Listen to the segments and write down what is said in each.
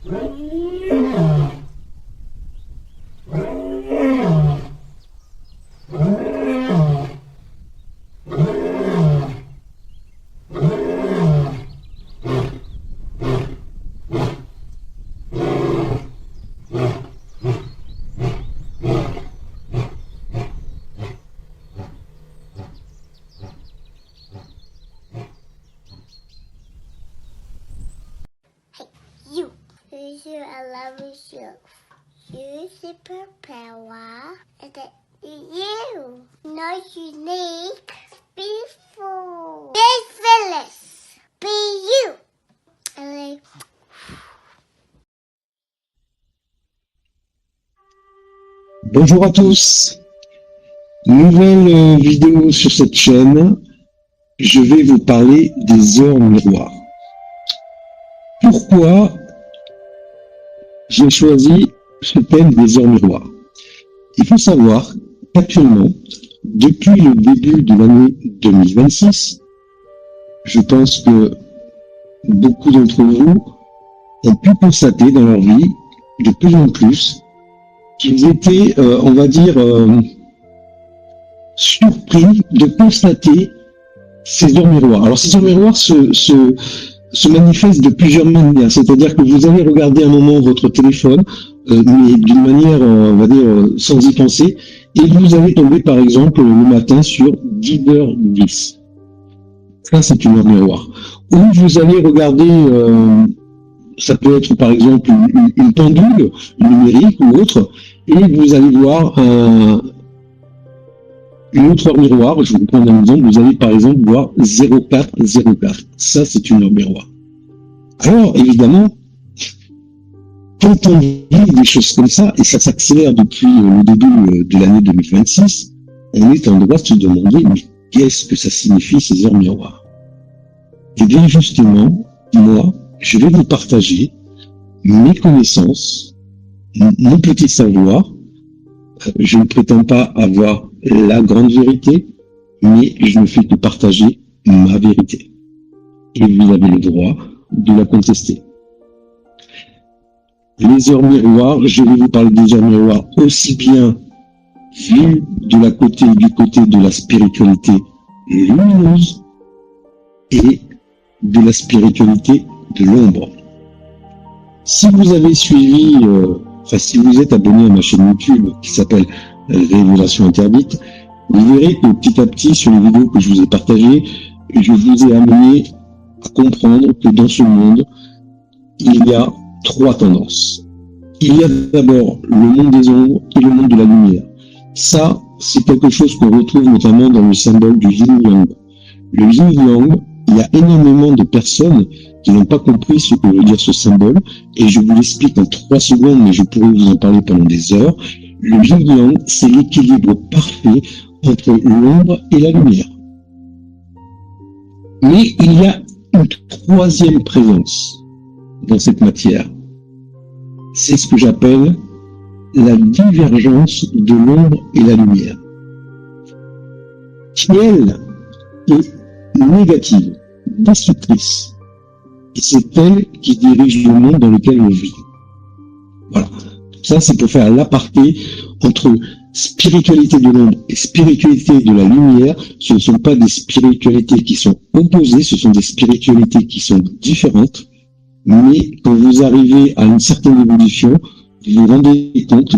You. You love yourself. You superpower. And that you. Not unique. Beautiful. Be fearless. Be you. And like, Bonjour à tous. Nouvelle vidéo sur cette chaîne. Je vais vous parler des heures miroirs. Pourquoi j'ai choisi ce thème des heures miroirs? Il faut savoir qu'actuellement, depuis le début de l'année 2026, je pense que beaucoup d'entre vous ont pu constater dans leur vie, de plus en plus, qu'ils étaient, on va dire, surpris de constater ces heures miroirs. Alors ces heures miroirs se manifestent de plusieurs manières, c'est-à-dire que vous allez regarder un moment votre téléphone, mais d'une manière, on va dire, sans y penser, et vous allez tomber par exemple le matin sur 10h10. Ça, c'est une heure miroir. Ou vous allez regarder, ça peut être par exemple une pendule numérique ou autre, et vous allez voir une autre heure miroir. Je vais vous prendre un exemple. Vous allez par exemple voir 0404. Ça, c'est une heure miroir. Alors, évidemment, quand on vit des choses comme ça, et ça s'accélère depuis le début de l'année 2026, on est en droit de se demander, mais qu'est-ce que ça signifie ces heures miroirs? Et bien justement, moi, je vais vous partager mes connaissances, mon petit savoir. Je ne prétends pas avoir la grande vérité, mais je ne fais que partager ma vérité. Et vous avez le droit de la contester. Les heures miroirs, je vais vous parler des heures miroirs aussi bien vues du côté de la spiritualité lumineuse et de la spiritualité de l'ombre. Si vous avez suivi, si vous êtes abonné à ma chaîne YouTube qui s'appelle Révélation Interdite, vous verrez que petit à petit sur les vidéos que je vous ai partagées, je vous ai amené à comprendre que dans ce monde, il y a trois tendances. Il y a d'abord le monde des ombres et le monde de la lumière. Ça, c'est quelque chose qu'on retrouve notamment dans le symbole du yin-yang. Le yin-yang, il y a énormément de personnes qui n'ont pas compris ce que veut dire ce symbole, et je vous l'explique en 3 secondes, mais je pourrais vous en parler pendant des heures. Le yin-yang, c'est l'équilibre parfait entre l'ombre et la lumière. Mais il y a une troisième présence dans cette matière. C'est ce que j'appelle la divergence de l'ombre et la lumière, qui, elle, est négative, destructrice. Et c'est elle qui dirige le monde dans lequel on vit. Voilà. Ça, c'est pour faire l'aparté entre spiritualité de l'ombre et spiritualité de la lumière. Ce ne sont pas des spiritualités qui sont opposées, ce sont des spiritualités qui sont différentes. Mais quand vous arrivez à une certaine évolution, vous vous rendez compte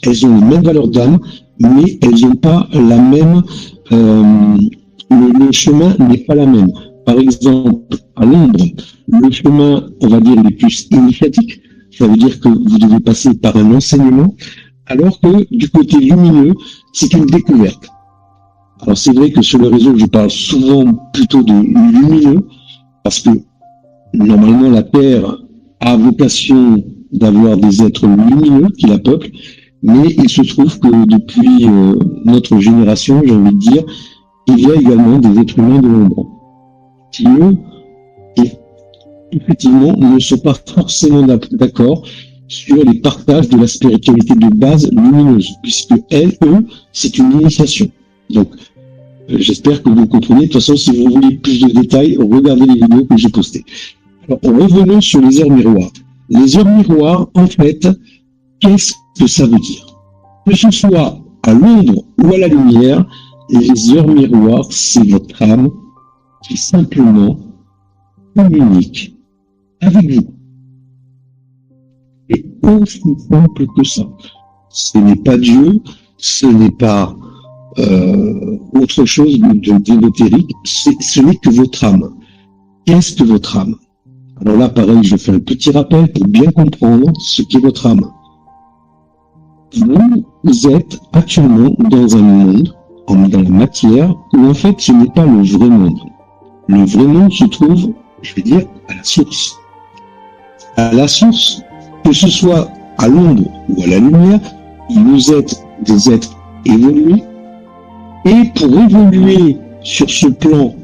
qu'elles ont les mêmes valeurs d'âme, mais elles n'ont pas la même... le chemin n'est pas la même. Par exemple, à l'ombre, le chemin, on va dire, le plus initiatique, ça veut dire que vous devez passer par un enseignement, alors que du côté lumineux, c'est une découverte. Alors c'est vrai que sur le réseau, je parle souvent plutôt de lumineux, parce que normalement la Terre a vocation d'avoir des êtres lumineux qui la peuplent, mais il se trouve que depuis notre génération, j'ai envie de dire, il y a également des êtres humains de l'ombre, qui eux, effectivement, ne sont pas forcément d'accord sur les partages de la spiritualité de base lumineuse, puisque eux, c'est une initiation. Donc, j'espère que vous comprenez. De toute façon, si vous voulez plus de détails, regardez les vidéos que j'ai postées. Alors, revenons sur les heures miroirs. Les heures miroirs, en fait, qu'est-ce que ça veut dire? Que ce soit à l'ombre ou à la lumière, les heures miroirs, c'est votre âme qui simplement communique avec vous. C'est aussi simple que ça. Ce n'est pas Dieu, ce n'est pas autre chose d'ésotérique, ce n'est que votre âme. Qu'est-ce que votre âme? Alors là, pareil, je fais un petit rappel pour bien comprendre ce qu'est votre âme. Vous êtes actuellement dans un monde, dans la matière, où en fait ce n'est pas le vrai monde. Le vrai monde se trouve, je vais dire, à la source. À la source, que ce soit à l'ombre ou à la lumière, vous êtes des êtres évolués. Et pour évoluer sur ce plan,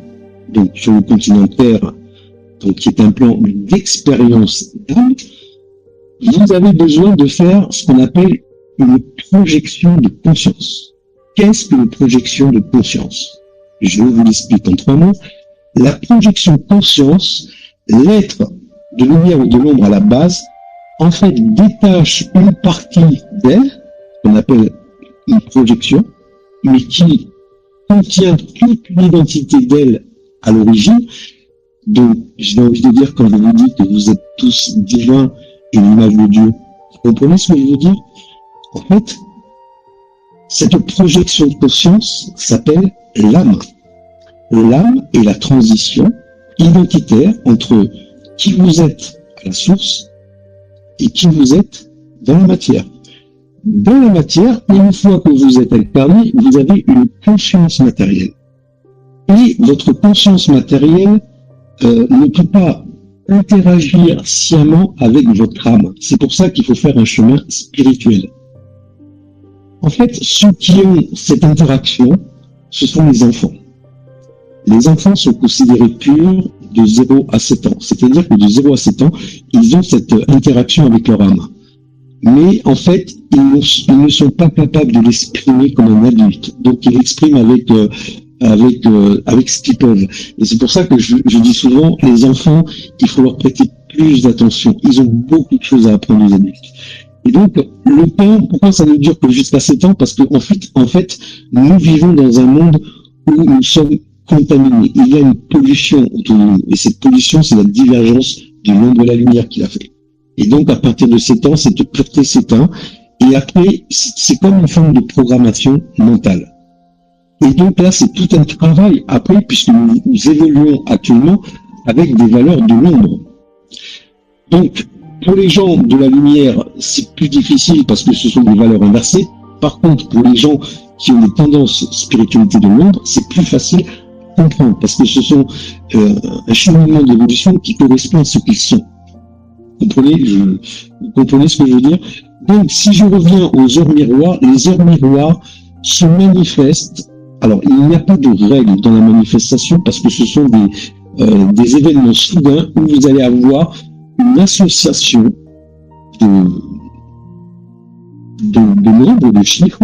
donc sur le continent Terre, donc qui est un plan d'expérience d'âme, vous avez besoin de faire ce qu'on appelle une projection de conscience. Qu'est-ce qu'une projection de conscience? Je vous l'explique en 3 mots. La projection de conscience, l'être de lumière ou de l'ombre à la base, en fait détache une partie d'elle, qu'on appelle une projection, mais qui contient toute l'identité d'elle à l'origine. Donc, j'ai envie de dire, quand je vous dis que vous êtes tous divins et l'image de Dieu, vous comprenez ce que je veux dire? En fait, cette projection de conscience s'appelle l'âme. L'âme est la transition identitaire entre qui vous êtes à la source et qui vous êtes dans la matière. Dans la matière, une fois que vous êtes incarné, vous avez une conscience matérielle. Et votre conscience matérielle ne peut pas interagir sciemment avec votre âme. C'est pour ça qu'il faut faire un chemin spirituel. En fait, ceux qui ont cette interaction, ce sont les enfants. Les enfants sont considérés purs de 0 à 7 ans. C'est-à-dire que de 0 à 7 ans, ils ont cette interaction avec leur âme. Mais en fait, ils ne sont pas capables de l'exprimer comme un adulte. Donc, ils l'expriment avec ce qu'ils peuvent. Et c'est pour ça que je dis souvent, les enfants, il faut leur prêter plus d'attention. Ils ont beaucoup de choses à apprendre aux adultes. Et donc, le temps, pourquoi ça ne dure que jusqu'à 7 ans? Parce qu'en fait, nous vivons dans un monde où nous sommes contaminés. Il y a une pollution autour de nous. Et cette pollution, c'est la divergence de l'ombre et la lumière qui l'a fait. Et donc, à partir de 7 ans, cette pureté s'éteint. Et après, c'est comme une forme de programmation mentale. Et donc là, c'est tout un travail après, puisque nous évoluons actuellement avec des valeurs de l'ombre. Donc, pour les gens de la lumière, c'est plus difficile parce que ce sont des valeurs inversées. Par contre, pour les gens qui ont des tendances spiritualité de l'ombre, c'est plus facile à comprendre parce que ce sont un cheminement d'évolution qui correspond à ce qu'ils sont. Vous comprenez ce que je veux dire? Donc, si je reviens aux heures miroirs, les heures miroirs se manifestent. Alors, il n'y a pas de règle dans la manifestation parce que ce sont des événements soudains où vous allez avoir une association de nombres, de chiffres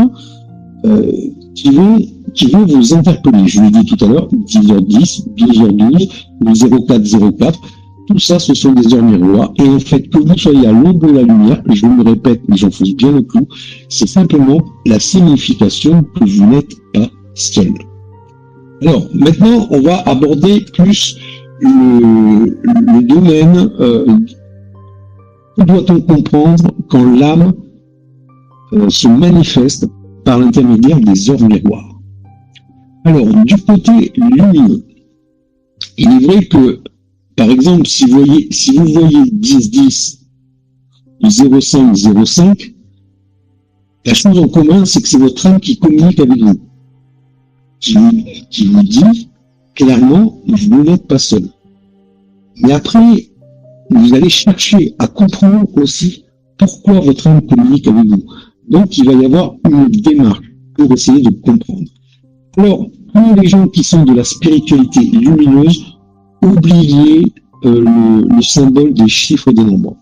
qui vont vous interpeller. Je l'ai dit tout à l'heure, 10h10, 12h12, ou 0404. Tout ça, ce sont des heures miroirs. Et en fait, que vous soyez à l'aube de la lumière, je me répète, mais j'enfonce bien le clou, c'est simplement la signification que vous n'êtes pas seul. Alors, maintenant, on va aborder plus le domaine. Que doit-on comprendre quand l'âme se manifeste par l'intermédiaire des heures miroirs? Alors, du côté lumineux, il est vrai que par exemple, si vous voyez 10-10 ou 0,5-0,5, la chose en commun, c'est que c'est votre âme qui communique avec vous, qui vous dit clairement, vous n'êtes pas seul. Mais après, vous allez chercher à comprendre aussi pourquoi votre âme communique avec vous. Donc, il va y avoir une démarche pour essayer de comprendre. Alors, pour les gens qui sont de la spiritualité lumineuse, oubliez le symbole des chiffres des nombres.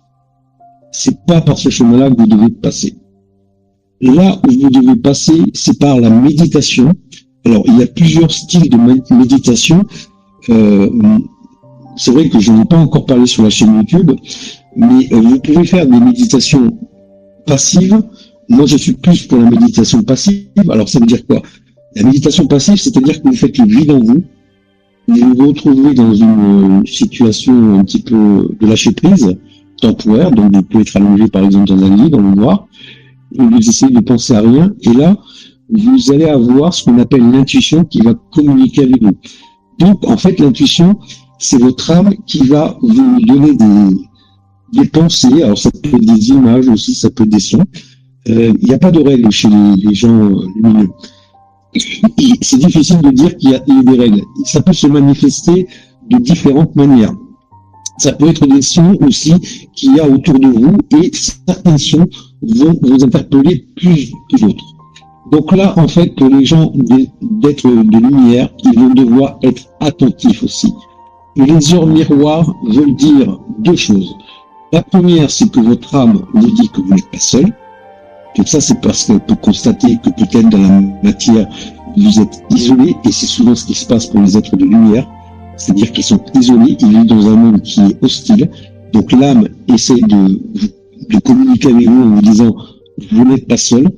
C'est pas par ce chemin-là que vous devez passer. Là où vous devez passer, c'est par la méditation. Alors, il y a plusieurs styles de méditation. c'est vrai que je n'ai pas encore parlé sur la chaîne YouTube, mais vous pouvez faire des méditations passives. Moi, je suis plus pour la méditation passive. Alors, ça veut dire quoi? La méditation passive, c'est-à-dire que vous faites le vide en vous, vous vous retrouvez dans une situation un petit peu de lâcher prise, temporaire, donc vous pouvez être allongé par exemple dans un lit, dans le noir, et vous essayez de penser à rien, et là, vous allez avoir ce qu'on appelle l'intuition qui va communiquer avec vous. Donc, en fait, l'intuition, c'est votre âme qui va vous donner des pensées. Alors, ça peut être des images aussi, ça peut être des sons. Il n'y a pas de règle chez les gens lumineux. C'est difficile de dire qu'il y a des règles. Ça peut se manifester de différentes manières. Ça peut être des sons aussi qu'il y a autour de vous, et certains sons vont vous interpeller plus que d'autres. Donc là, en fait, pour les gens d'être de lumière, ils vont devoir être attentifs aussi. Et les heures miroirs veulent dire deux choses. La première, c'est que votre âme vous dit que vous n'êtes pas seul. Donc ça, c'est parce qu'elle peut constater que peut-être dans la matière, vous êtes isolé, et c'est souvent ce qui se passe pour les êtres de lumière. C'est-à-dire qu'ils sont isolés, ils vivent dans un monde qui est hostile. Donc l'âme essaie de communiquer avec vous en vous disant « vous n'êtes pas seul ».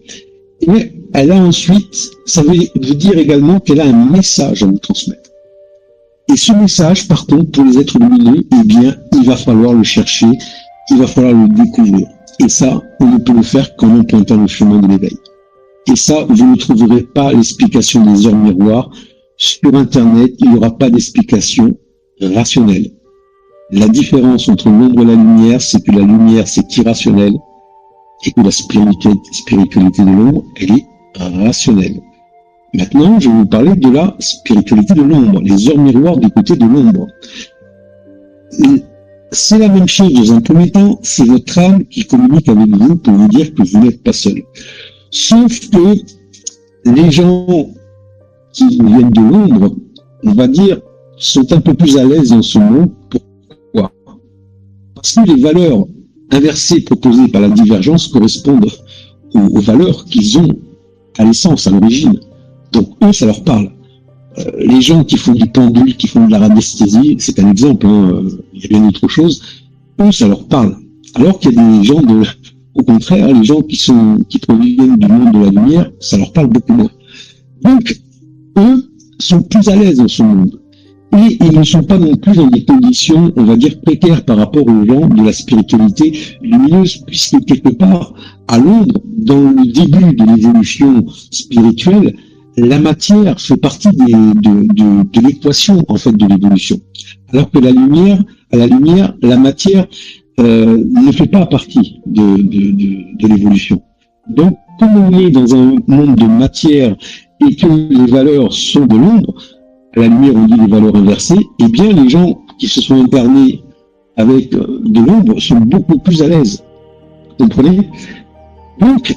Et elle a ensuite, ça veut dire également qu'elle a un message à vous transmettre. Et ce message, par contre, pour les êtres lumineux, eh bien, il va falloir le chercher, il va falloir le découvrir. Et ça, on ne peut le faire qu'en empruntant le chemin de l'éveil. Et ça, vous ne trouverez pas l'explication des heures miroirs. Sur Internet, il n'y aura pas d'explication rationnelle. La différence entre l'ombre et la lumière, c'est que la lumière, c'est irrationnel, et que la spiritualité de l'ombre, elle est rationnelle. Maintenant, je vais vous parler de la spiritualité de l'ombre, les heures miroirs du côté de l'ombre. C'est la même chose dans un premier temps, c'est votre âme qui communique avec vous pour vous dire que vous n'êtes pas seul. Sauf que les gens qui viennent de l'ombre, on va dire, sont un peu plus à l'aise dans ce monde. Pourquoi? Parce que les valeurs inversées proposées par la divergence correspondent aux valeurs qu'ils ont à l'essence, à l'origine. Donc eux, ça leur parle. Les gens qui font du pendule, qui font de la radiesthésie, c'est un exemple, hein, il y a bien autre chose, eux, ça leur parle. Alors qu'il y a des gens au contraire, les gens qui proviennent du monde de la lumière, ça leur parle beaucoup moins. Donc, eux sont plus à l'aise dans ce monde. Et ils ne sont pas non plus dans des conditions, on va dire, précaires par rapport aux gens de la spiritualité lumineuse, puisque quelque part, à l'ombre, dans le début de l'évolution spirituelle, la matière fait partie de l'équation, en fait, de l'évolution. Alors que à la lumière, la matière ne fait pas partie de l'évolution. Donc, comme on est dans un monde de matière et que les valeurs sont de l'ombre, à la lumière on dit les valeurs inversées, eh bien les gens qui se sont incarnés avec de l'ombre sont beaucoup plus à l'aise. Vous comprenez? Donc,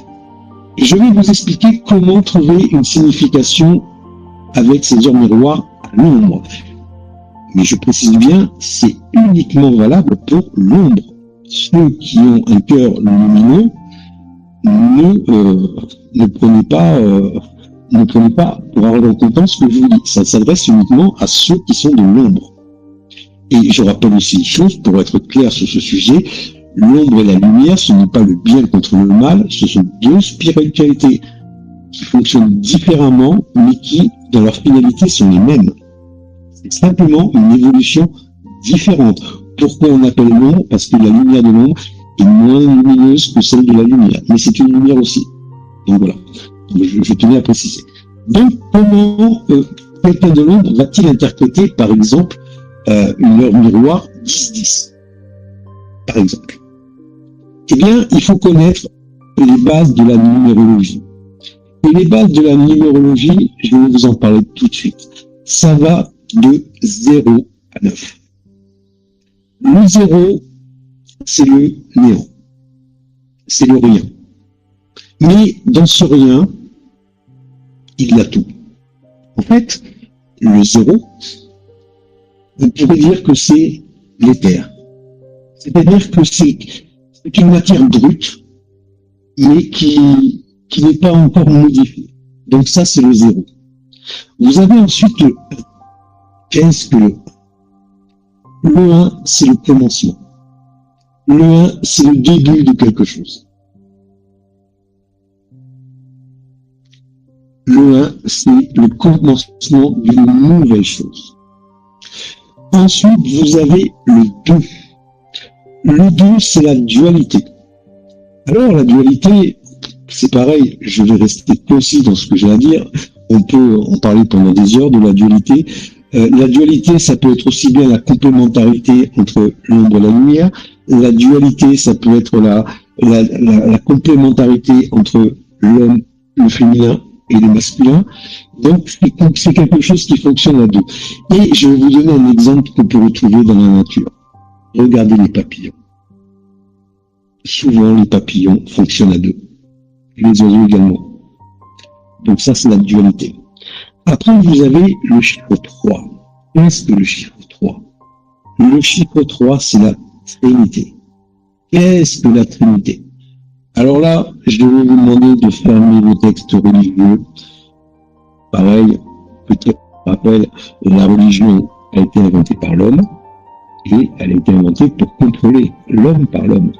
je vais vous expliquer comment trouver une signification avec ces heures miroirs à l'ombre. Mais je précise bien, c'est uniquement valable pour l'ombre. Ceux qui ont un cœur lumineux, ne prenez pas pour avoir en compte ce que je vous dis. Ça s'adresse uniquement à ceux qui sont de l'ombre. Et je rappelle aussi une chose, pour être clair sur ce sujet, l'ombre et la lumière, ce n'est pas le bien contre le mal, ce sont deux spiritualités qui fonctionnent différemment, mais qui, dans leur finalité, sont les mêmes. C'est simplement une évolution différente. Pourquoi on appelle l'ombre? Parce que la lumière de l'ombre est moins lumineuse que celle de la lumière. Mais c'est une lumière aussi. Donc voilà. Je tenais à préciser. Donc, comment quelqu'un de l'ombre va-t-il interpréter, par exemple, une heure miroir 10-10? Par exemple. Eh bien, il faut connaître les bases de la numérologie. Et les bases de la numérologie, je vais vous en parler tout de suite. Ça va de 0 à 9. Le 0, c'est le néant. C'est le rien. Mais dans ce rien, il y a tout. En fait, le 0, on pourrait dire que c'est l'éther. C'est-à-dire que c'est une matière brute, mais qui n'est pas encore modifiée. Donc ça, c'est le 0. Vous avez ensuite le 1. Qu'est-ce que le 1? Le 1, c'est le commencement. Le 1, c'est le début de quelque chose. Le 1, c'est le commencement d'une nouvelle chose. Ensuite, vous avez le 2. Le 2, c'est la dualité. Alors, la dualité, c'est pareil, je vais rester concis dans ce que j'ai à dire. On peut en parler pendant des heures de la dualité. La dualité, ça peut être aussi bien la complémentarité entre l'ombre et la lumière. La dualité, ça peut être la complémentarité entre l'homme, le féminin et le masculin. Donc, c'est quelque chose qui fonctionne à deux. Et je vais vous donner un exemple qu'on peut retrouver dans la nature. Regardez les papillons. Souvent, les papillons fonctionnent à deux. Les oiseaux également. Donc ça, c'est la dualité. Après, vous avez le chiffre 3. Qu'est-ce que le chiffre 3? Le chiffre 3, c'est la Trinité. Qu'est-ce que la Trinité? Alors là, je vais vous demander de fermer vos textes religieux. Pareil, petit rappel, la religion a été inventée par l'homme et elle a été inventée pour contrôler l'homme par l'homme.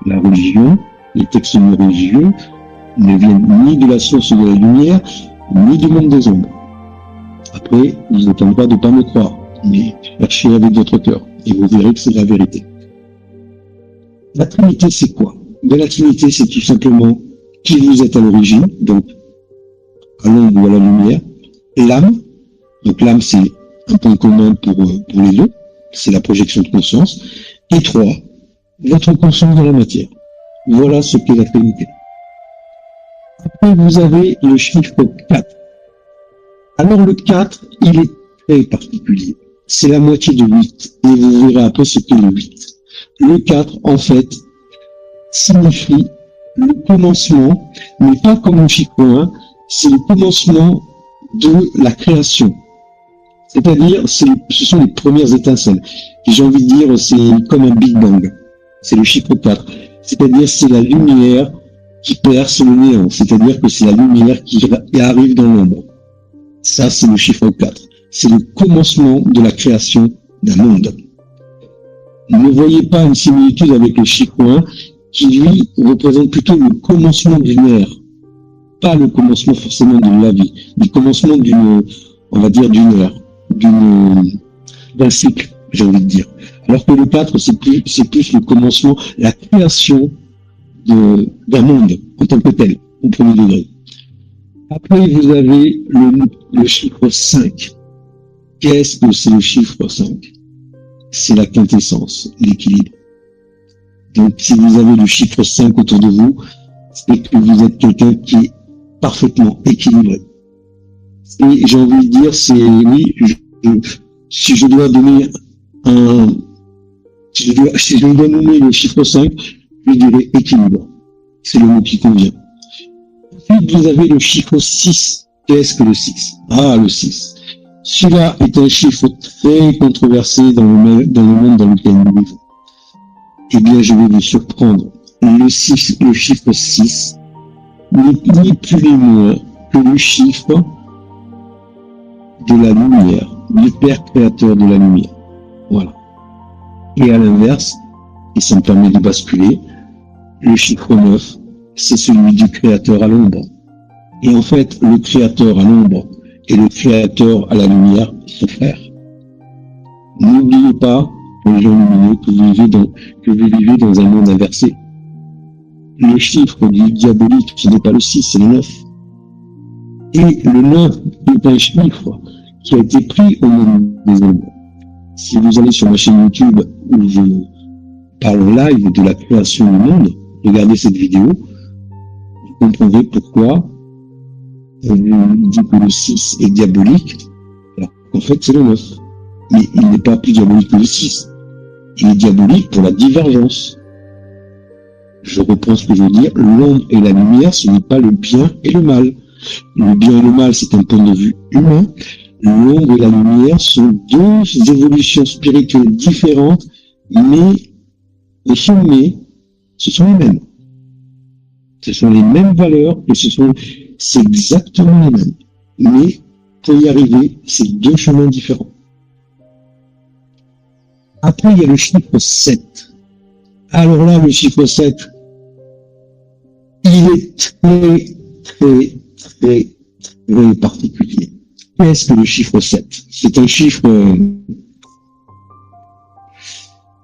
La religion, les textes religieux ne viennent ni de la source de la lumière, ni du monde des ombres. Après, vous n'attendez pas de ne pas me croire, mais cherchez avec votre cœur et vous verrez que c'est la vérité. La Trinité, c'est quoi? La Trinité, c'est tout simplement qui vous êtes à l'origine, donc à l'ombre ou à la lumière, l'âme, donc l'âme c'est un point commun pour les deux, c'est la projection de conscience, et 3, votre conscience dans la matière. Voilà ce qu'est la Trinité. Après, vous avez le chiffre 4. Alors le 4, il est très particulier. C'est la moitié de 8, et vous verrez après ce qu'est le 8. Le 4, en fait, signifie le commencement, mais pas comme le chiffre 1, c'est le commencement de la création. C'est-à-dire, ce sont les premières étincelles. Et j'ai envie de dire, c'est comme un Big Bang. C'est le chiffre 4. C'est-à-dire, c'est la lumière qui perce le néant. C'est-à-dire que c'est la lumière qui arrive dans l'ombre. Ça, c'est le chiffre 4. C'est le commencement de la création d'un monde. Ne voyez pas une similitude avec le chiffre 1, qui lui représente plutôt le commencement d'une ère. Pas le commencement forcément de la vie, le commencement d'une, on va dire d'une ère, d'un cycle, j'ai envie de dire. Alors que le 4, c'est plus le commencement, la création d'un monde en tant que tel, au premier degré. Après, vous avez le chiffre 5. Qu'est-ce que c'est le chiffre 5? C'est la quintessence, l'équilibre. Donc, si vous avez le chiffre 5 autour de vous, c'est que vous êtes quelqu'un qui est parfaitement équilibré. Et j'ai envie de dire, si je dois donner si je dois nommer le chiffre 5, je dirais équilibre. C'est le mot qui convient. Ensuite, vous avez le chiffre 6. Qu'est-ce que le 6? Ah, le 6. Celui-là est un chiffre très controversé dans le monde dans lequel nous vivons. Eh bien, je vais vous surprendre. Le chiffre 6 n'est ni plus ni moins que le chiffre de la lumière, du Père créateur de la lumière. Voilà. Et à l'inverse, et ça me permet de basculer, le chiffre 9, c'est celui du créateur à l'ombre. Et en fait, le créateur à l'ombre et le créateur à la lumière sont frères. N'oubliez pas, les gens lumineux, que vous vivez dans un monde inversé. Le chiffre du diabolique, ce n'est pas le 6, c'est le 9. Et le 9 est un chiffre qui a été pris au monde des ombres. Si vous allez sur ma chaîne YouTube où je parle live de la création du monde, regardez cette vidéo, vous comprendrez pourquoi on vous dit que le 6 est diabolique, alors qu'en fait c'est le 9. Mais il n'est pas plus diabolique que le 6. Il est diabolique pour la divergence. Je reprends ce que je veux dire, l'ombre et la lumière, ce n'est pas le bien et le mal. Le bien et le mal, c'est un point de vue humain. L'ombre et la lumière sont deux évolutions spirituelles différentes, mais au sommet, ce sont les mêmes. Ce sont les mêmes valeurs et c'est exactement les mêmes. Mais pour y arriver, c'est deux chemins différents. Après, il y a le chiffre 7. Alors là, le chiffre 7, il est très particulier. Qu'est-ce que le chiffre 7? C'est un chiffre,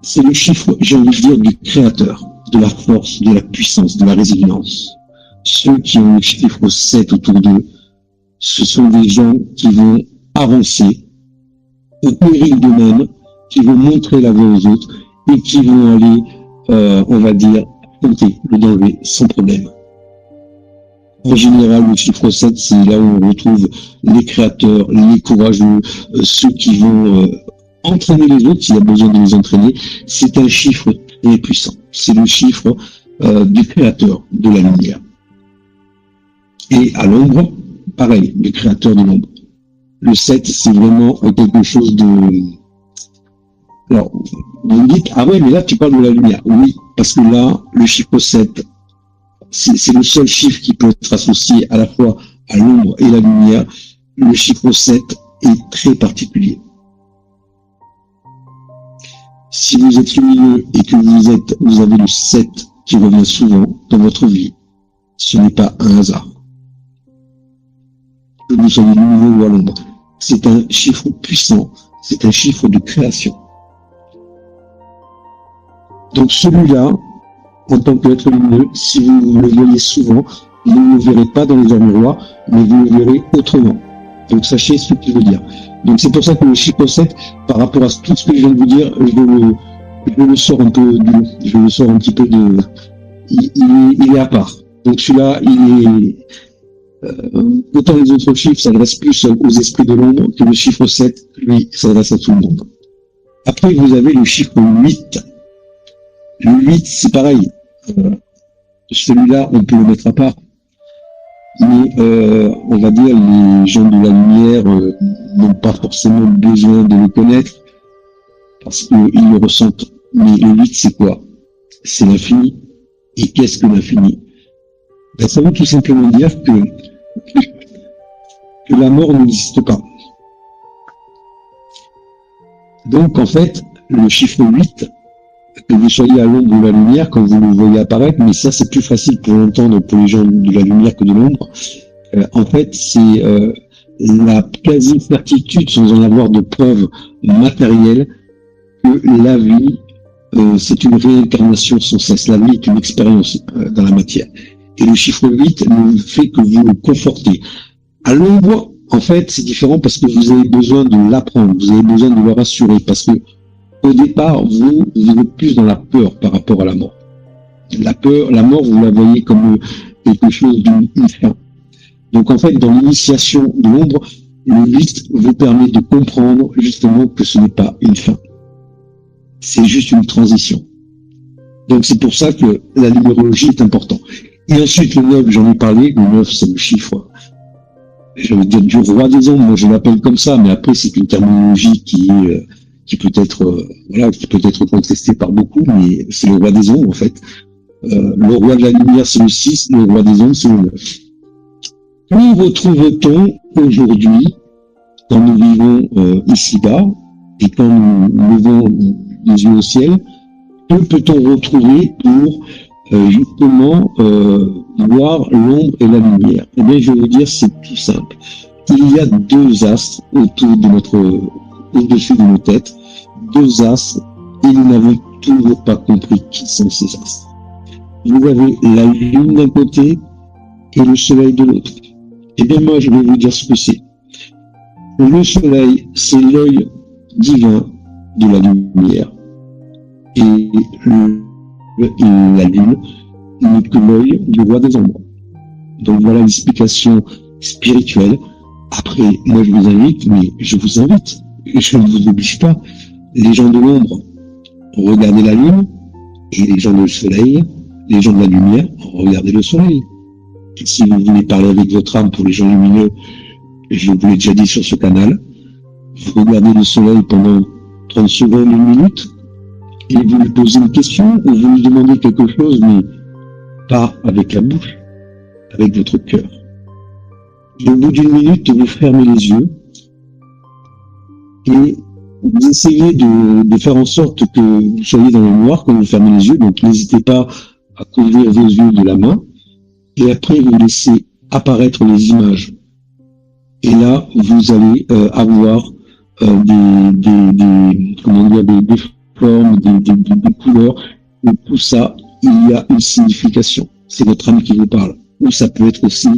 c'est le chiffre, j'ai envie de dire, du créateur, de la force, de la puissance, de la résilience. Ceux qui ont le chiffre 7 autour d'eux, ce sont des gens qui vont avancer au péril d'eux-mêmes, qui vont montrer la voie aux autres et qui vont aller, on va dire, affronter le danger sans problème. En général, le chiffre 7, c'est là où on retrouve les créateurs, les courageux, ceux qui vont entraîner les autres s'il y a besoin de les entraîner. C'est un chiffre très puissant. C'est le chiffre du créateur de la lumière. Et à l'ombre, pareil, le créateur de l'ombre. Le 7, c'est vraiment quelque chose de... Alors, vous me dites, ah ouais, mais là, tu parles de la lumière. Oui, parce que là, le chiffre 7, c'est le seul chiffre qui peut être associé à la fois à l'ombre et la lumière. Le chiffre 7 est très particulier. Si vous êtes lumineux et que vous avez le 7 qui revient souvent dans votre vie, ce n'est pas un hasard. Que vous soyez lumineux ou à l'ombre. C'est un chiffre puissant, c'est un chiffre de création. Donc celui-là, en tant qu'être lumineux, si vous le voyez souvent, vous ne le verrez pas dans les heures miroirs, mais vous le verrez autrement. Donc sachez ce que je veux dire. Donc c'est pour ça que le chiffre 7, par rapport à tout ce que je viens de vous dire, je le sors un peu du lot. Je le sors un petit peu de... Il est à part. Donc celui-là, il est... autant les autres chiffres s'adressent plus aux esprits de l'ombre que le chiffre 7, lui, s'adresse à tout le monde. Après, vous avez le chiffre 8. Le 8, c'est pareil. Celui-là, on peut le mettre à part. Mais on va dire, les gens de la lumière n'ont pas forcément besoin de le connaître parce qu'ils le ressentent. Mais le 8, c'est quoi? C'est l'infini. Et qu'est-ce que l'infini? Ben, ça veut tout simplement dire que la mort n'existe pas. Donc, en fait, le chiffre 8, que vous soyez à l'ombre ou à la lumière, quand vous le voyez apparaître, mais ça, c'est plus facile pour l'entendre pour les gens de la lumière que de l'ombre. En fait, c'est la quasi-certitude, sans en avoir de preuves matérielles, que la vie, c'est une réincarnation sans cesse. La vie est une expérience dans la matière. Et le chiffre 8 ne fait que vous le conforter. À l'ombre, en fait, c'est différent parce que vous avez besoin de l'apprendre, vous avez besoin de le rassurer, parce que au départ, vous êtes plus dans la peur par rapport à la mort. La peur, la mort, vous la voyez comme quelque chose d'une fin. Donc en fait, dans l'initiation de l'ombre, le 8 vous permet de comprendre justement que ce n'est pas une fin. C'est juste une transition. Donc c'est pour ça que la numérologie est importante. Et ensuite, le 9, j'en ai parlé, le 9, c'est le chiffre, je veux dire, du roi des ombres, moi je l'appelle comme ça, mais après c'est une terminologie qui peut être, voilà, qui peut être contestée par beaucoup, mais c'est le roi des ombres en fait. Le roi de la lumière c'est le 6, le roi des ombres c'est le 9. Où retrouve-t-on aujourd'hui, quand nous vivons ici-bas, et quand nous levons les yeux au ciel, que peut-on retrouver pour justement voir l'ombre et la lumière? Eh bien, je vais vous dire, c'est tout simple. Il y a deux astres au-dessus de nos têtes, deux astres, et nous n'avons toujours pas compris qui sont ces astres. Vous avez la lune d'un côté et le soleil de l'autre. Eh bien, moi, je vais vous dire ce que c'est. Le soleil, c'est l'œil divin de la lumière. Et la lune n'est que l'œil du roi des ombres. Donc voilà l'explication spirituelle. Après, moi je vous invite, mais je vous invite, je ne vous oblige pas. Les gens de l'ombre, regardez la lune, et les gens du soleil, les gens de la lumière, regardez le soleil. Et si vous voulez parler avec votre âme pour les gens lumineux, je vous l'ai déjà dit sur ce canal, vous regardez le soleil pendant 30 secondes, une minute, et vous lui posez une question, ou vous lui demandez quelque chose, mais pas avec la bouche, avec votre cœur. Et au bout d'une minute, vous fermez les yeux, et Vous essayez de faire en sorte que vous soyez dans le noir quand vous fermez les yeux, donc n'hésitez pas à couvrir vos yeux de la main, et après vous laissez apparaître les images. Et là, vous allez avoir comment dire, des formes, des couleurs, et tout ça, il y a une signification. C'est votre âme qui vous parle. Ou ça peut être aussi,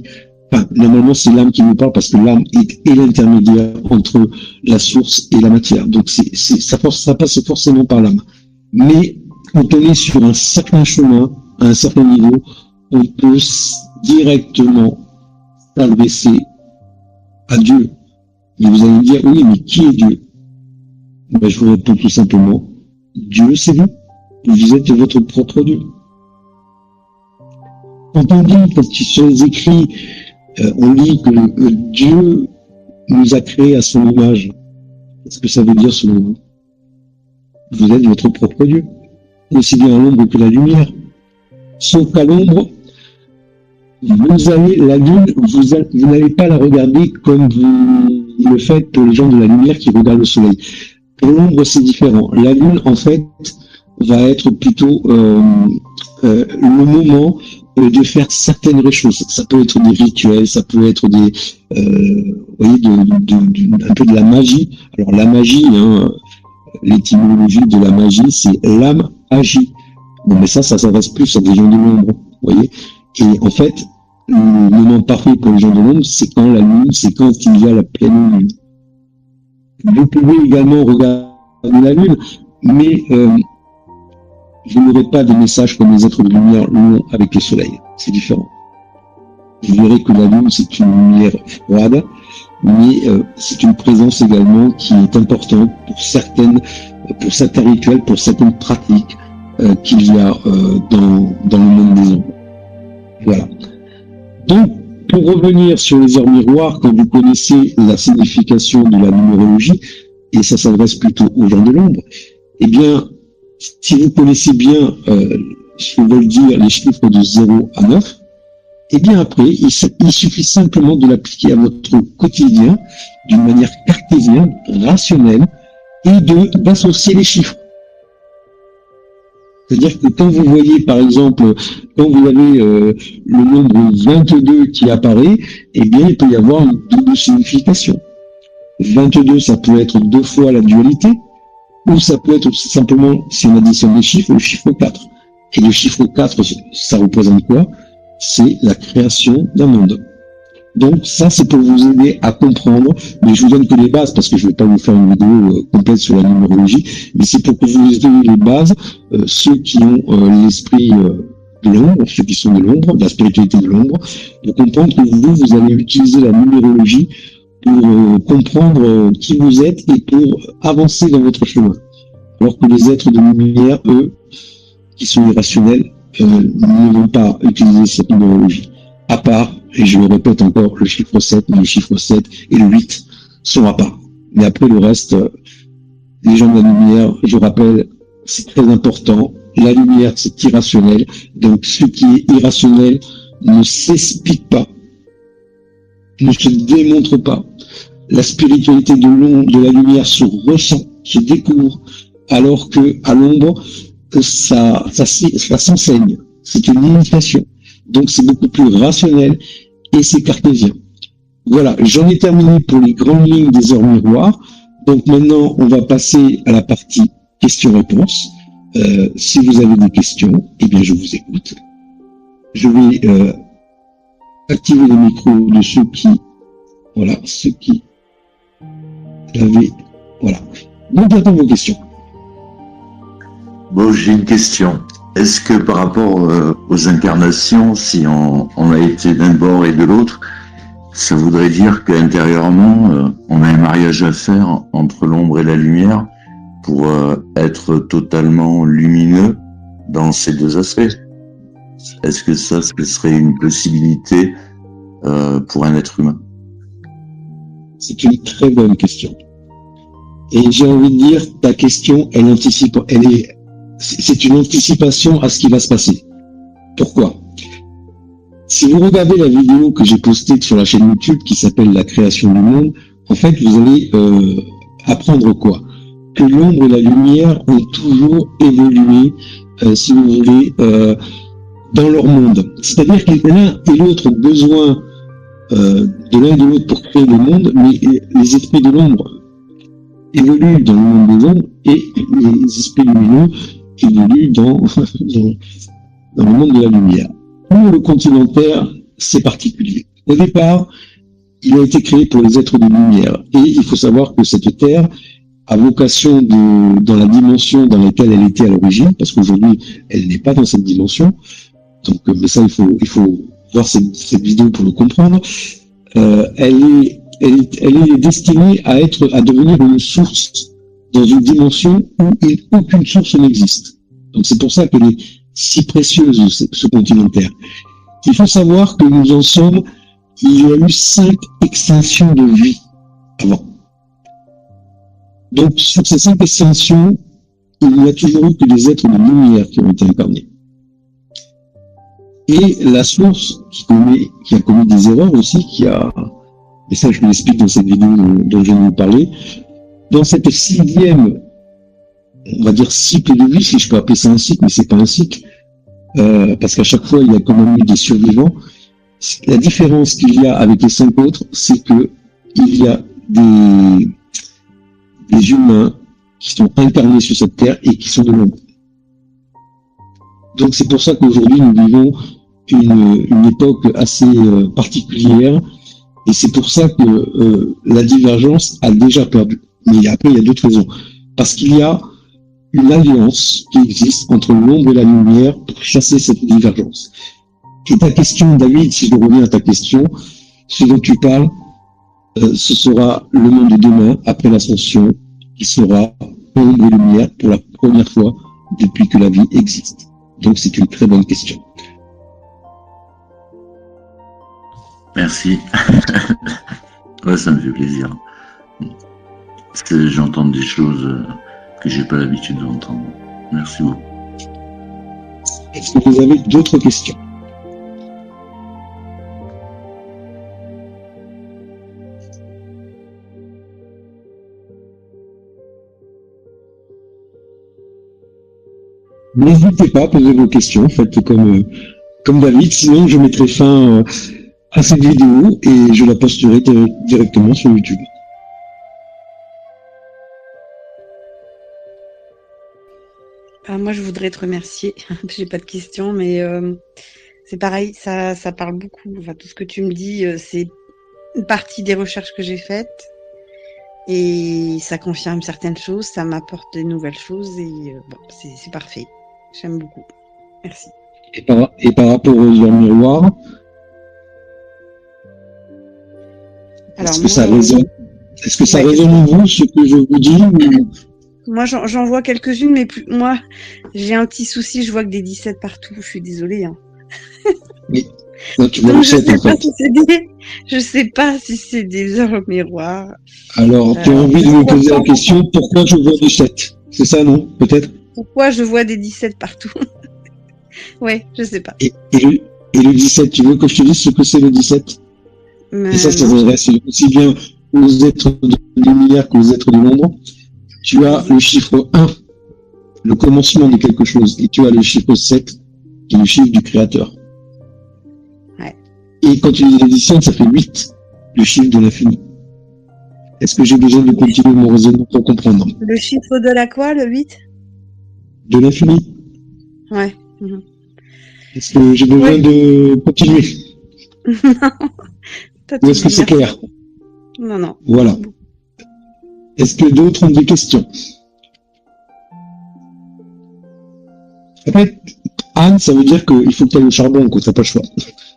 enfin, normalement c'est l'âme qui vous parle parce que l'âme est l'intermédiaire entre la source et la matière. Donc ça passe forcément par l'âme. Mais quand on est sur un certain chemin, à un certain niveau, on peut directement s'adresser à Dieu. Et vous allez me dire, oui, mais qui est Dieu? Ben, je vous réponds tout simplement, Dieu, c'est vous. Vous êtes votre propre Dieu. Quand on dit, parce que sur les écrits, on lit que Dieu nous a créés à son image. Qu'est-ce que ça veut dire selon vous? Vous êtes votre propre Dieu. Aussi bien à l'ombre que la lumière. Sauf qu'à l'ombre, la lune, vous n'allez pas la regarder comme vous le faites pour les gens de la lumière qui regardent le soleil. Pour l'ombre, c'est différent. La lune, en fait, va être plutôt le moment de faire certaines choses. Ça peut être des rituels, ça peut être des, vous voyez, un peu de la magie. Alors la magie, hein, l'étymologie de la magie, c'est l'âme agit. Bon, mais ça s'adresse plus à des gens de l'ombre, vous voyez. Et en fait, le moment parfait pour les gens de l'ombre, c'est quand la lune, c'est quand il y a la pleine lune. Vous pouvez également regarder la lune, mais vous n'aurez pas des messages comme les êtres de lumière l'ont avec le soleil. C'est différent. Vous verrez que la lune, c'est une lumière froide, mais c'est une présence également qui est importante pour certains rituels, pour certaines pratiques qu'il y a dans le monde des ombres. Voilà. Donc, pour revenir sur les heures miroirs, quand vous connaissez la signification de la numérologie, et ça s'adresse plutôt aux gens de l'ombre, eh bien, si vous connaissez bien ce que veulent dire les chiffres de 0 à 9, eh bien après, il suffit simplement de l'appliquer à votre quotidien d'une manière cartésienne, rationnelle, et d'associer les chiffres. C'est-à-dire que quand vous voyez, par exemple, quand vous avez le nombre 22 qui apparaît, eh bien, il peut y avoir une double signification. 22, ça peut être 2 fois la dualité, ou ça peut être simplement, si on additionne les chiffres, le chiffre 4. Et le chiffre 4, ça représente quoi? C'est la création d'un monde. Donc ça, c'est pour vous aider à comprendre, mais je vous donne que les bases, parce que je ne vais pas vous faire une vidéo complète sur la numérologie, mais c'est pour que vous ayez les bases, ceux qui ont l'esprit de l'ombre, ceux qui sont de l'ombre, de la spiritualité de l'ombre, de comprendre que vous allez utiliser la numérologie pour comprendre qui vous êtes et pour avancer dans votre chemin. Alors que les êtres de lumière, eux, qui sont irrationnels, ne vont pas utiliser cette numérologie. À part, et je le répète encore, le chiffre 7, mais le chiffre 7 et le 8 sont à part. Mais après le reste, les gens de la lumière, je rappelle, c'est très important. La lumière, c'est irrationnel. Donc, ce qui est irrationnel ne s'explique pas, ne se démontre pas. La spiritualité de l'ombre, de la lumière se ressent, se découvre, alors que à l'ombre, ça s'enseigne. C'est une initiation. Donc c'est beaucoup plus rationnel et c'est cartésien. Voilà, j'en ai terminé pour les grandes lignes des heures miroirs. Donc maintenant, on va passer à la partie questions-réponses. Si vous avez des questions, eh bien je vous écoute. Je vais activer le micro de ceux qui l'avaient. Voilà. Donc j'attends vos questions. Bon, j'ai une question. Est-ce que par rapport aux incarnations, si on a été d'un bord et de l'autre, ça voudrait dire qu'intérieurement, on a un mariage à faire entre l'ombre et la lumière pour être totalement lumineux dans ces deux aspects? Est-ce que ça, ce serait une possibilité pour un être humain? C'est une très bonne question. Et j'ai envie de dire, ta question, c'est une anticipation à ce qui va se passer. Pourquoi? Si vous regardez la vidéo que j'ai postée sur la chaîne YouTube qui s'appelle La création du monde, en fait, vous allez apprendre quoi? que l'ombre et la lumière ont toujours évolué, si vous voulez, dans leur monde. C'est-à-dire que l'un et l'autre ont besoin de l'un et de l'autre pour créer le monde, mais les esprits de l'ombre évoluent dans le monde des ombres et les esprits lumineux évoluent dans le monde de la lumière. Pour le continent Terre, c'est particulier. Au départ, il a été créé pour les êtres de lumière. Et il faut savoir que cette Terre a vocation dans la dimension dans laquelle elle était à l'origine, parce qu'aujourd'hui, elle n'est pas dans cette dimension. Donc, mais ça, il faut voir cette vidéo pour le comprendre. Elle est destinée à devenir une source dans une dimension où aucune source n'existe. Donc, c'est pour ça qu'elle est si précieuse, ce continent Terre. Il faut savoir que nous en sommes, il y a eu 5 extinctions de vie avant. Donc, sur ces 5 extinctions, il n'y a toujours eu que des êtres de lumière qui ont été incarnés. Et la source qui a commis des erreurs aussi, et ça je vous l'explique dans cette vidéo dont je viens de vous parler, dans cette 6e, on va dire cycle de vie, si je peux appeler ça un cycle, mais c'est pas un cycle, parce qu'à chaque fois il y a quand même eu des survivants. La différence qu'il y a avec les 5 autres, c'est que il y a des humains qui sont incarnés sur cette terre et qui sont de l'ombre. Donc c'est pour ça qu'aujourd'hui nous vivons une époque assez particulière, et c'est pour ça que la divergence a déjà perdu. Mais après il y a d'autres raisons. Parce qu'il y a une alliance qui existe entre l'ombre et la lumière pour chasser cette divergence. Et ta question, David, si je reviens à ta question, ce dont tu parles, ce sera le monde de demain, après l'ascension, qui sera ombre et lumière pour la première fois depuis que la vie existe. Donc c'est une très bonne question. Merci. Ouais, ça me fait plaisir. J'entends des choses que j'ai pas l'habitude d'entendre. Merci beaucoup. Est-ce que vous avez d'autres questions? N'hésitez pas à poser vos questions, faites comme David, sinon je mettrai fin à cette vidéo et je la posterai directement sur YouTube. Moi, je voudrais te remercier. J'ai pas de questions, mais c'est pareil, ça parle beaucoup. Enfin, tout ce que tu me dis, c'est une partie des recherches que j'ai faites. Et ça confirme certaines choses, ça m'apporte des nouvelles choses et c'est parfait. J'aime beaucoup. Merci. Et par rapport aux heures miroirs, est-ce que ça résonne? Est-ce que ça résonne en vous, ce que je vous dis ou... Moi, j'en vois quelques-unes, mais moi, j'ai un petit souci, je vois que des 17 partout. Je suis désolée. Hein. Mais, non, tu vois le 7, en fait. Je sais pas si c'est des heures miroirs. Alors, tu as envie de me poser la question, pourquoi je vois des 7? C'est ça, non? Peut-être? Pourquoi je vois des 17 partout? Ouais, je sais pas. Et le 17, tu veux que je te dise ce que c'est le 17? Et ça s'adresse aussi bien aux êtres de lumière qu'aux êtres de l'ombre. Tu as le chiffre 1, le commencement de quelque chose, et tu as le chiffre 7, qui est le chiffre du créateur. Ouais. Et quand tu dis l'addition, ça fait 8, le chiffre de l'infini. Est-ce que j'ai besoin de continuer mon raisonnement pour comprendre? Le chiffre de la quoi, le 8? De l'infini. Ouais. Est-ce que j'ai besoin de continuer? Non. Ou est-ce que c'est clair? Non. Voilà. Est-ce que d'autres ont des questions? Après, Anne, ça veut dire qu'il faut que tu ailles au charbon, que tu n'as pas le choix.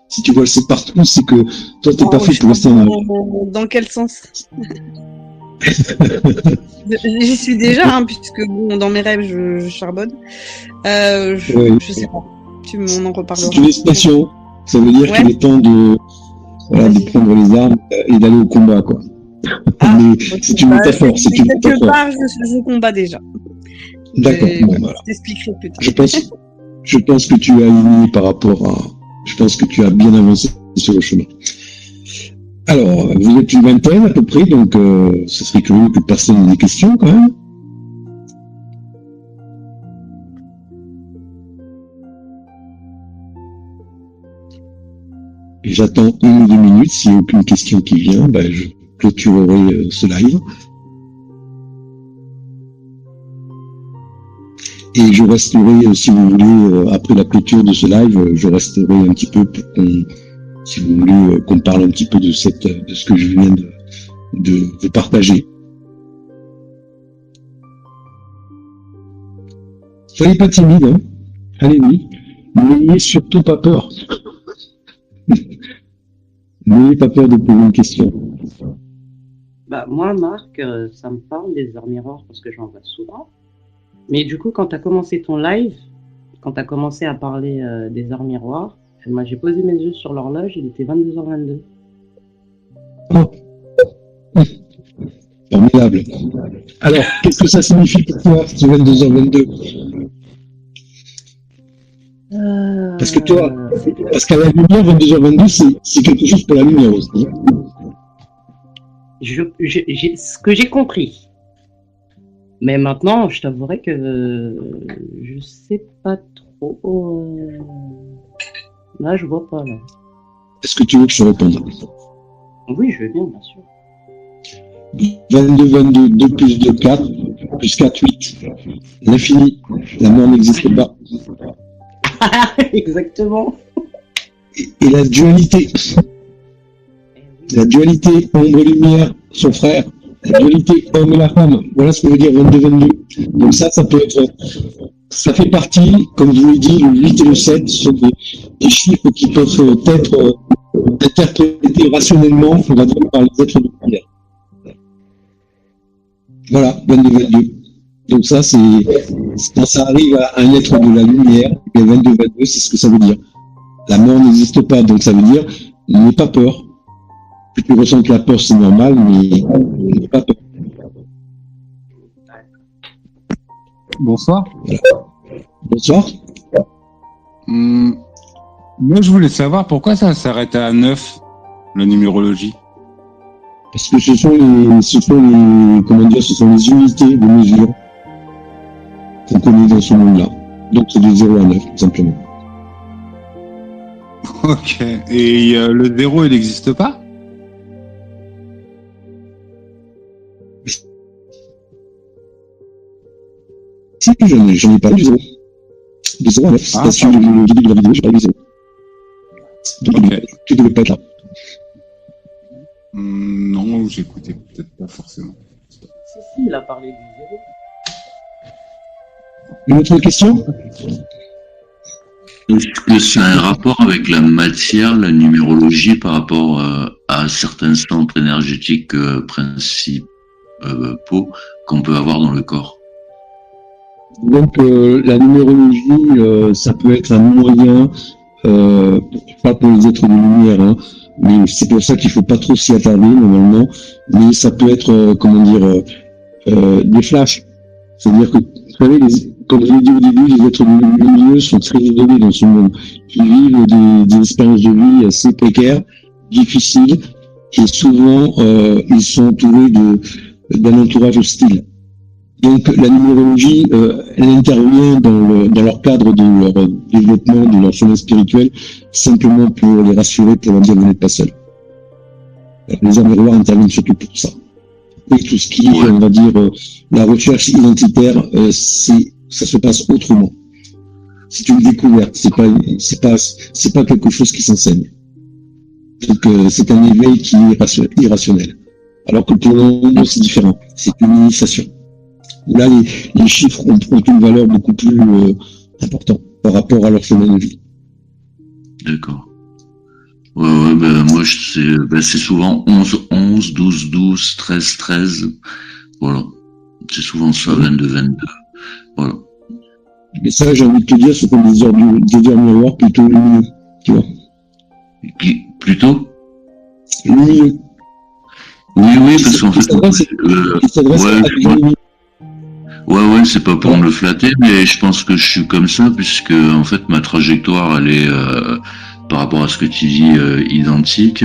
Si tu vois le 7 partout, c'est que toi, tu n'es pas fait pour rester en... Dans quel sens? J'y suis déjà, hein, puisque bon, dans mes rêves, je charbonne. Je sais pas. Tu m'en en reparleras. C'est une expression. Ça veut dire qu'il est temps de prendre les armes et d'aller au combat, quoi. Mais c'est une métaphore. C'est une métaphore. Quelque part, je combats déjà. D'accord. Bon, voilà. Je t'expliquerai plus tard. Je pense que tu as émis par rapport à... Je pense que tu as bien avancé sur le chemin. Alors, vous êtes une vingtaine à peu près, donc ce serait curieux que personne n'ait des questions quand même. J'attends 1 ou 2 minutes. S'il n'y a aucune question qui vient, je clôturerai ce live. Et je resterai, si vous voulez, après la clôture de ce live, je resterai un petit peu pour qu'on, si vous voulez, qu'on parle un petit peu de ce que je viens de vous partager. Soyez pas timide, hein. Allez-y. N'ayez surtout pas peur. N'ayez pas peur de poser une question. Moi, Marc, ça me parle des heures miroirs parce que j'en vois souvent. Mais du coup, quand tu as commencé ton live, quand tu as commencé à parler des heures miroirs, moi j'ai posé mes yeux sur l'horloge, il était 22h22. Oh. Formidable. Alors, qu'est-ce que ça signifie pour toi, ce 22h22 ? Parce que toi, parce qu'à la lumière, 22h22, c'est quelque chose pour la lumière aussi. Ce que j'ai compris. Mais maintenant, je t'avouerai que je sais pas trop. Là, je vois pas. Là. Est-ce que tu veux que je réponde ? Oui, je veux bien sûr. 22, 22, 2 plus 2, 4, plus 4, 8. L'infini. La mort n'existe pas. Exactement. Et la dualité. La dualité ombre-lumière, son frère. La dualité homme et la femme. Voilà ce que veut dire 22, 22. Donc ça peut être, ça fait partie, comme je vous l'ai dit, le 8 et le 7 sont des chiffres qui peuvent être interprétés rationnellement, on va dire, par les êtres de lumière. Voilà, 22, 22. Donc ça, c'est, quand ça arrive à un être de la lumière, et 22, 22, c'est ce que ça veut dire. La mort n'existe pas, donc ça veut dire, n'aie pas peur. Si tu ressens que la peur, c'est normal, mais n'aie pas peur. Bonsoir. Bonsoir. Moi, je voulais savoir pourquoi ça s'arrête à 9, la numérologie. Parce que ce sont les unités de mesure qu'on connaît dans ce monde-là. Donc c'est de 0 à 9, tout simplement. Ok. Et le 0, il n'existe pas ? Si, j'en ai parlé du 0. De 0 à 9, c'est sur le début de la vidéo, j'ai parlé du 0. Donc tu devais pas être là. Non, j'écoutais peut-être pas forcément. Si, il a parlé du 0. Une autre question ? Est-ce que c'est un rapport avec la matière, la numérologie, par rapport à certains centres énergétiques principaux qu'on peut avoir dans le corps ? Donc la numérologie, ça peut être un moyen, pas pour les êtres de lumière, hein, mais c'est pour ça qu'il faut pas trop s'y attarder normalement, mais ça peut être, des flashs. C'est-à-dire que, vous savez, comme je l'ai dit au début, les êtres de lumière sont très isolés dans ce monde. Ils vivent des expériences de vie assez précaires, difficiles, et souvent ils sont entourés d'un entourage hostile. Donc la numérologie, elle intervient dans leur cadre de leur développement, de leur chemin spirituel, simplement pour les rassurer, pour leur dire vous n'êtes pas seul. Les heures miroirs interviennent surtout pour ça. Et tout ce qui est, on va dire, la recherche identitaire, ça se passe autrement. C'est une découverte, c'est pas quelque chose qui s'enseigne. Donc c'est un éveil qui est irrationnel. Alors que pour l'ombre, c'est différent. C'est une initiation. Là, les chiffres ont une valeur beaucoup plus importante par rapport à leur chemin de vie. D'accord. Ouais, moi, c'est souvent 11, 11, 12, 12, 13, 13. Voilà. C'est souvent ça, 22, 22. Voilà. Mais ça, j'ai envie de te dire, ce sont des heures miroirs plutôt lumineux, tu vois. Plutôt Lumineux. Oui, parce qu'en fait, ouais, c'est pas pour me le flatter, mais je pense que je suis comme ça, puisque en fait ma trajectoire elle est par rapport à ce que tu dis identique,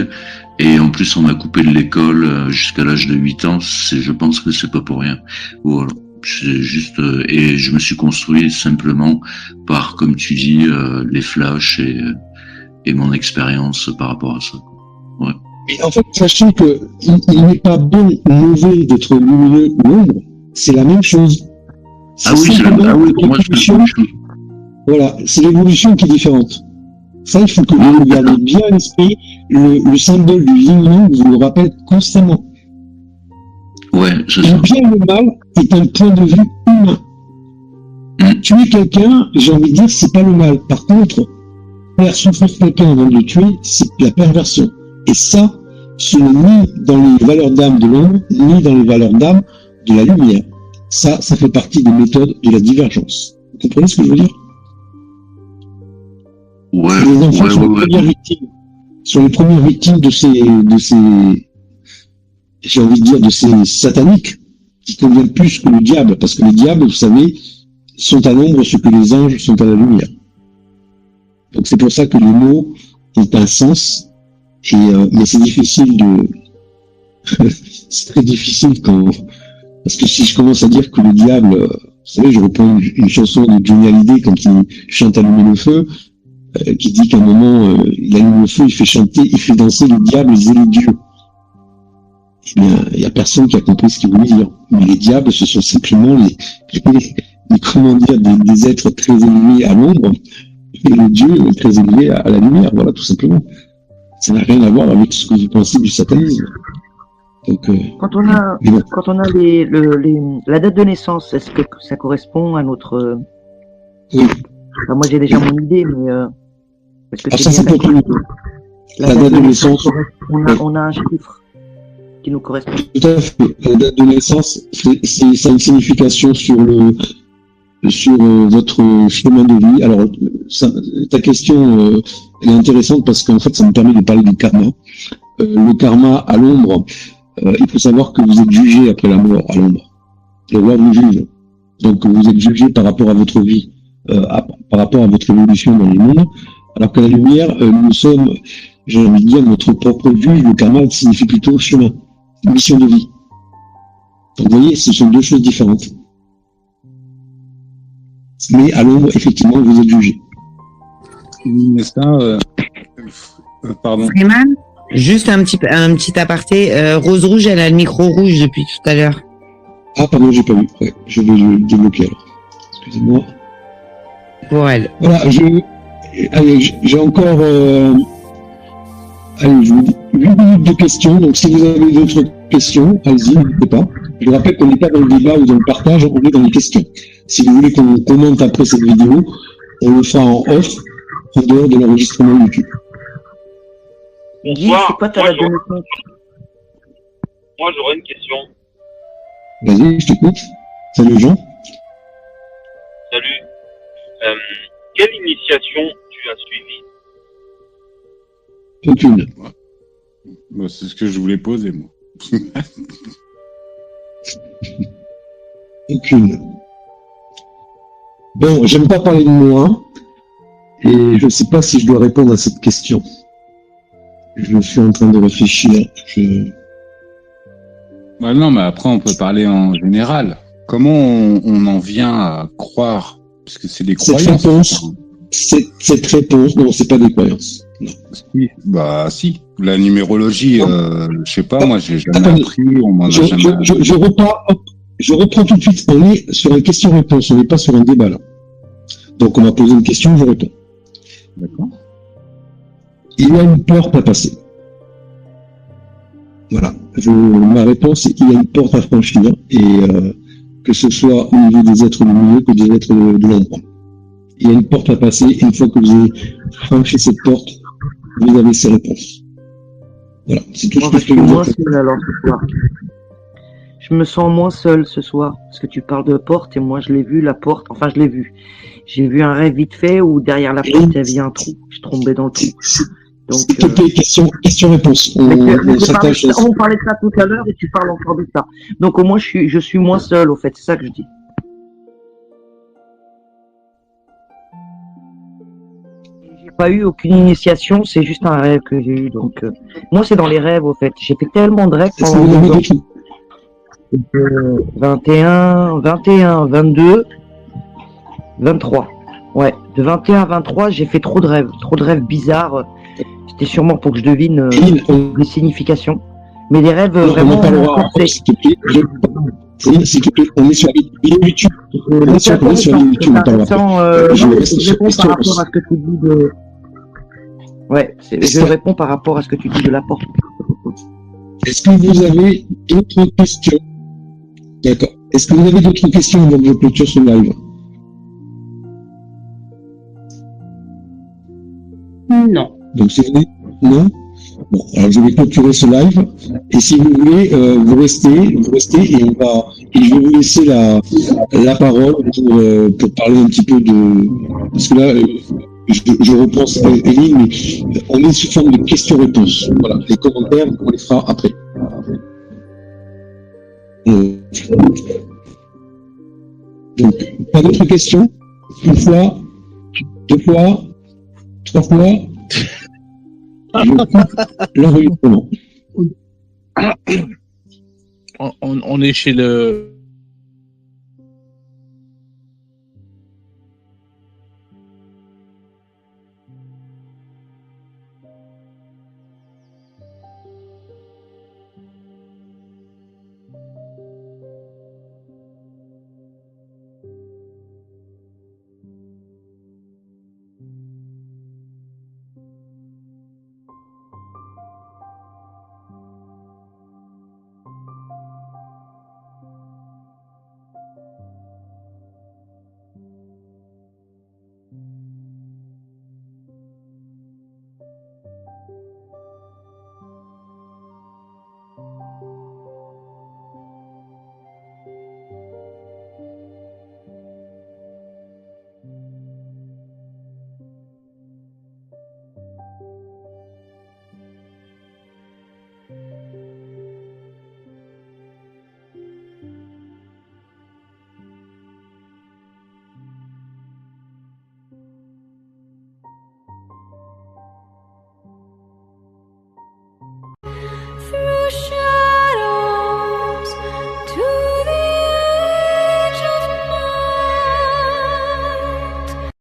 et en plus on m'a coupé de l'école jusqu'à l'âge de 8 ans, je pense que c'est pas pour rien. Voilà. C'est juste et je me suis construit simplement par, comme tu dis, les flashs et mon expérience par rapport à ça. Ouais. Et en fait, sachez que il n'est pas bon ou mauvais d'être lumineux ou ombre, c'est la même chose. Ah oui, c'est simplement pour moi, c'est la même chose. Voilà, c'est l'évolution qui est différente. Ça, il faut que vous regardiez bien à l'esprit. Le symbole du yin vous le rappelle constamment. Ouais, c'est Le ça. bien et le mal est un point de vue humain. Tuer quelqu'un, j'ai envie de dire, c'est pas le mal. Par contre, faire souffrir quelqu'un avant de le tuer, c'est la perversion. Et ça, ce n'est ni dans les valeurs d'âme de l'ombre, ni dans les valeurs d'âme de la lumière. Ça fait partie des méthodes de la divergence. Vous comprenez ce que je veux dire? Ouais, Les enfants sont les premières victimes de ces, j'ai envie de dire, de ces sataniques, qui conviennent plus que le diable, parce que les diables, vous savez, sont à l'ombre ce que les anges sont à la lumière. Donc c'est pour ça que les mots ont un sens, et mais c'est difficile de, c'est très difficile parce que si je commence à dire que le diable, vous savez, je reprends une chanson de Johnny Hallyday quand il chante Allumer le feu, qui dit qu'à un moment, il allume le feu, il fait chanter, il fait danser le diable et les dieux. Eh bien, il n'y a personne qui a compris ce qu'il voulait dire. Mais les diables, ce sont simplement des êtres très élevés à l'ombre, et le Dieu est très élevé à la lumière, voilà, tout simplement. Ça n'a rien à voir avec ce que vous pensez du satanisme. Donc, quand on a la date de naissance, est-ce que ça correspond à notre... oui. Enfin, moi, j'ai déjà mon idée, mais est-ce que Alors ça, c'est pour tout le monde. La date de naissance, on a un chiffre qui nous correspond. tout à fait. La date de naissance, ça a une signification sur votre chemin de vie. Alors, ta question est intéressante parce qu'en fait, ça me permet de parler du karma. Le karma à l'ombre, il faut savoir que vous êtes jugé après la mort à l'ombre. Le roi vous juge. Donc, vous êtes jugé par rapport à votre vie, par rapport à votre évolution dans les mondes. Alors qu'à la lumière, nous sommes, j'ai envie de dire, notre propre juge. Le karma signifie plutôt chemin, mission de vie. Donc, vous voyez, ce sont deux choses différentes. Mais à l'ombre, effectivement, vous êtes jugé. Mais ça, pardon. Freeman, juste un petit aparté. Rose Rouge, elle a le micro rouge depuis tout à l'heure. Ah, pardon, j'ai pas vu. Ouais, je vais le débloquer alors. Excusez-moi. Pour elle. Voilà, j'ai encore, allez, je vous dis 8 minutes de questions. Donc, si vous avez d'autres questions, allez-y, n'hésitez pas. Je vous rappelle qu'on n'est pas dans le débat ou dans le partage, on est dans les questions. Si vous voulez qu'on commente après cette vidéo, on le fera en off, en dehors de l'enregistrement YouTube. Guy, c'est quoi ta date de naissance? Moi, j'aurais une question. Vas-y, je t'écoute. Salut Jean. Salut. Quelle initiation tu as suivie? Aucune. Bon, c'est ce que je voulais poser, moi. Aucune. Bon, j'aime pas parler de moi, et je sais pas si je dois répondre à cette question. Je suis en train de réfléchir. Bah non, mais après, on peut parler en général. Comment on en vient à croire? Parce que c'est des croyances. Cette réponse, non, c'est pas des croyances. Non. Si, bah si. La numérologie, je sais pas, moi j'ai jamais appris, on m'en a jamais. Je reprends tout de suite. On est sur une question-réponse, on n'est pas sur un débat là. Donc on m'a posé une question, je réponds. D'accord. Il y a une porte à passer. Voilà. Ma réponse est qu'il y a une porte à franchir, et que ce soit au niveau des êtres lumineux que des êtres de l'ombre. Il y a une porte à passer, et une fois que vous avez franchi cette porte, vous avez ces réponses. Voilà, c'est tout ce que je peux vous dire. Alors, ce soir. Je me sens moins seul ce soir, parce que tu parles de porte, et moi je l'ai vu, la porte, enfin je l'ai vu. J'ai vu un rêve vite fait où derrière la porte il y avait un trou, je tombais dans le trou. Donc, s'il te plaît, question-réponse. On parlait de ça tout à l'heure et tu parles encore de ça. Donc au moins je suis moins seul au fait, c'est ça que je dis. J'ai pas eu aucune initiation, c'est juste un rêve que j'ai eu. Donc moi c'est dans les rêves au fait. J'ai fait tellement de rêves pendant 21, 22, 23. Ouais, de 21 à 23, j'ai fait trop de rêves bizarres. C'était sûrement pour que je devine les significations. Mais des rêves Non, on vraiment en parlera après, corsés. s'il te plaît. S'il te plaît, on est sur la vidéo YouTube. Mais Bien c'est sûr qu'on est sur la intéressant, vidéo YouTube, on en parlera après. Je non, mais reste je sur réponds par rapport à ce que tu dis de... Ouais, je Esther, réponds par rapport à ce que tu dis de la porte. est-ce que vous avez d'autres questions? D'accord. Est-ce que vous avez d'autres questions avant que je clôture ce live? Non. Donc c'est vrai? Non? Bon, alors je vais clôturer ce live. Et si vous voulez, vous restez et je vais vous laisser la parole pour parler un petit peu de, parce que là, je repense Eline, mais on est sous forme de questions-réponses. Voilà. Les commentaires, on les fera après. Donc, pas d'autres questions? Une fois, deux fois, trois fois, je coupe l'enregistrement. On est chez le...